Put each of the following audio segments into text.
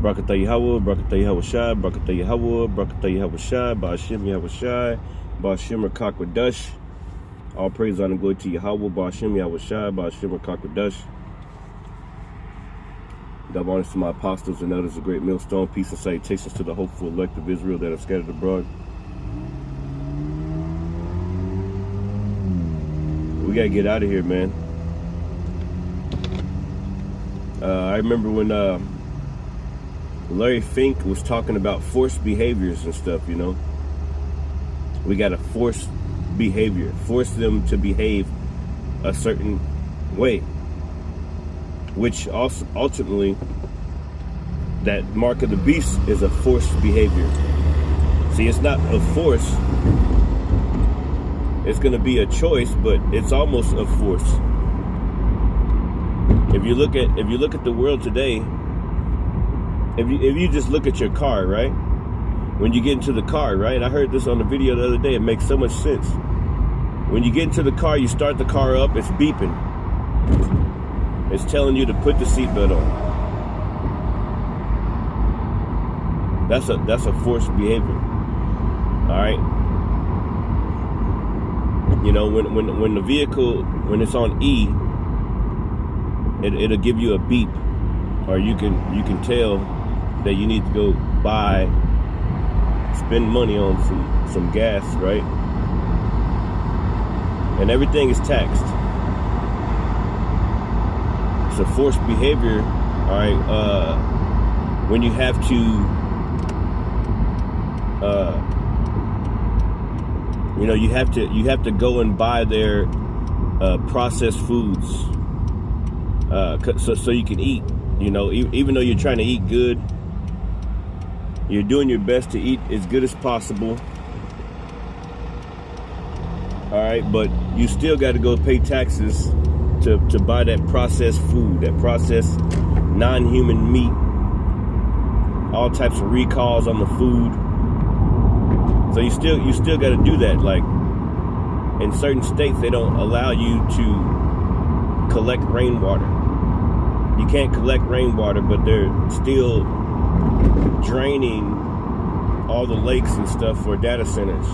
Barakatah Yahweh, Barakatah Yahweh Shai, Barakatah Yahweh, Barakatah Yahweh Shai, Ba'ashem Yahweh Shai, Ba'ashem Rakakwadash. All praise, honor, and glory to Yahweh, Ba'ashem Yahweh Shai, Ba'ashem Rakakwadash. Double honors to my apostles and elders of great millstone. Peace and salutations to the hopeful elect of Israel that are scattered abroad. We gotta get out of here, man. I remember when Larry Fink was talking about forced behaviors and stuff, you know. We gotta force behavior, force them to behave a certain way, which also ultimately, that mark of the beast is a forced behavior. See, it's not a force, it's gonna be a choice, but it's almost a force. If you look at the world today, if you just look at your car, right? When you get into the car, right? I heard this on the video the other day. It makes so much sense. When you get into the car, you start the car up, it's beeping. It's telling you to put the seatbelt on. That's a forced behavior. All right. You know, when the vehicle, when it's on E, it'll give you a beep, or you can tell that you need to go spend money on some gas, right? And everything is taxed. It's a forced behavior, all right. When you have to, you know, you have to go and buy their processed foods, so you can eat. You know, even though you're trying to eat good, you're doing your best to eat as good as possible. All right, but you still got to go pay taxes to buy that processed food, that processed non-human meat, all types of recalls on the food. So you still got to do that. Like, in certain states, they don't allow you to collect rainwater. You can't collect rainwater, but they're still draining all the lakes and stuff for data centers.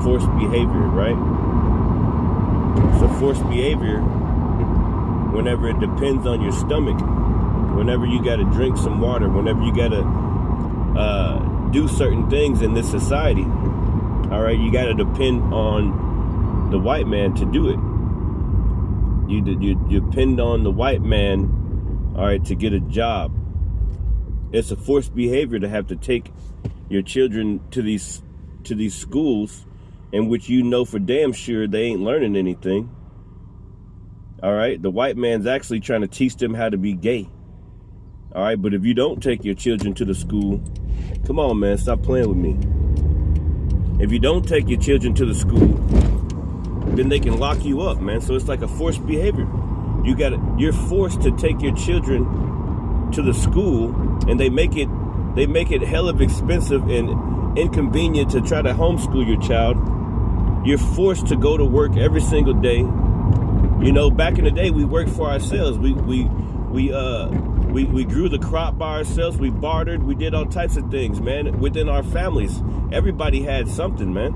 Forced behavior, right? So forced behavior, whenever it depends on your stomach, whenever you got to drink some water, whenever you got to do certain things in this society, all right, you got to depend on the white man to do it. You depend on the white man, all right, to get a job. It's a forced behavior to have to take your children to these schools in which you know for damn sure they ain't learning anything. All right, the white man's actually trying to teach them how to be gay. All right, but if you don't take your children to the school, come on, man, stop playing with me. If you don't take your children to the school, then they can lock you up, man. So it's like a forced behavior. You're forced to take your children to the school, and they make it hell of expensive and inconvenient to try to homeschool your child. You're forced to go to work every single day. You know, back in the day, we worked for ourselves. We grew the crop by ourselves. We bartered. We did all types of things, man. Within our families, everybody had something, man.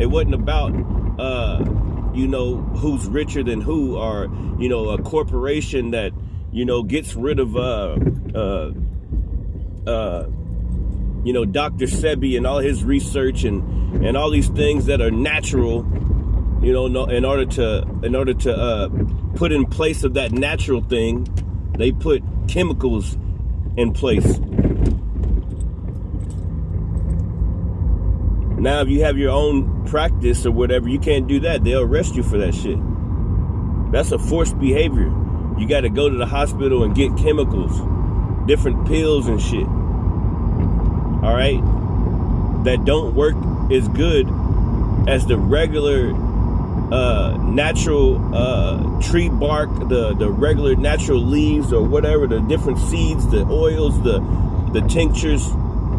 It wasn't about you know, who's richer than who, or, you know, a corporation that, you know, gets rid of you know, Dr. Sebi and all his research and all these things that are natural, you know, in order to put in place of that natural thing, they put chemicals in place. Now, if you have your own practice or whatever, you can't do that. They'll arrest you for that shit. That's a forced behavior. You got to go to the hospital and get chemicals, different pills and shit. All right? That don't work as good as the regular natural tree bark, the regular natural leaves or whatever, the different seeds, the oils, the tinctures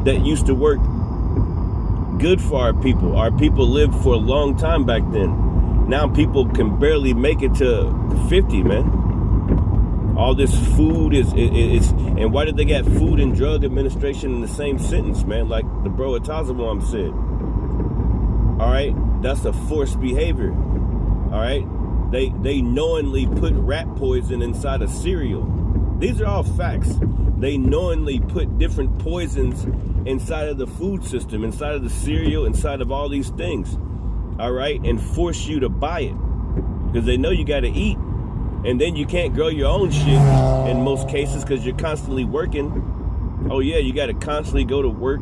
that used to work good for our people. Our people lived for a long time back then. Now people can barely make it to 50, man. All this food is and why did they got Food and Drug Administration in the same sentence, man? Like the bro Atazawam said. All right, that's a forced behavior. All right, they knowingly put rat poison inside of cereal. These are all facts. They knowingly put different poisons inside of the food system, inside of the cereal, inside of all these things. All right, and force you to buy it because they know you got to eat. And then you can't grow your own shit in most cases because you're constantly working. Oh yeah, you got to constantly go to work.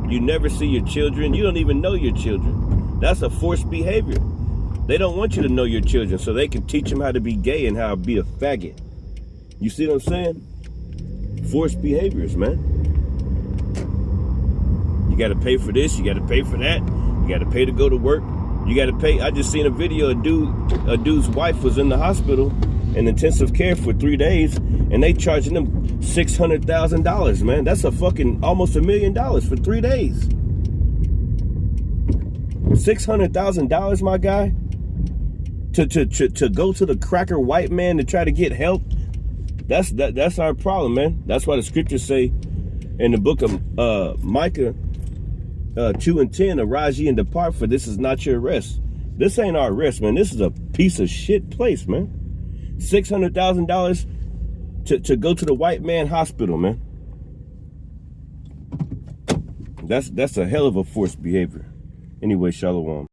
You never see your children. You don't even know your children. That's a forced behavior. They don't want you to know your children so they can teach them how to be gay and how to be a faggot. You see what I'm saying? Forced behaviors, man. You got to pay for this. You got to pay for that. You got to pay to go to work. You got to pay. I just seen a video. A dude's wife was in the hospital in intensive care for 3 days, and they charging them $600,000, man. That's a fucking almost $1 million for 3 days. $600,000, my guy, to go to the cracker white man to try to get help. That's our problem, man. That's why the scriptures say in the book of Micah 2:10, arise ye and depart, for this is not your rest. This ain't our rest, man. This is a piece of shit place, man. $600,000 to go to the white man hospital, man. That's a hell of a forced behavior. Anyway, shalom.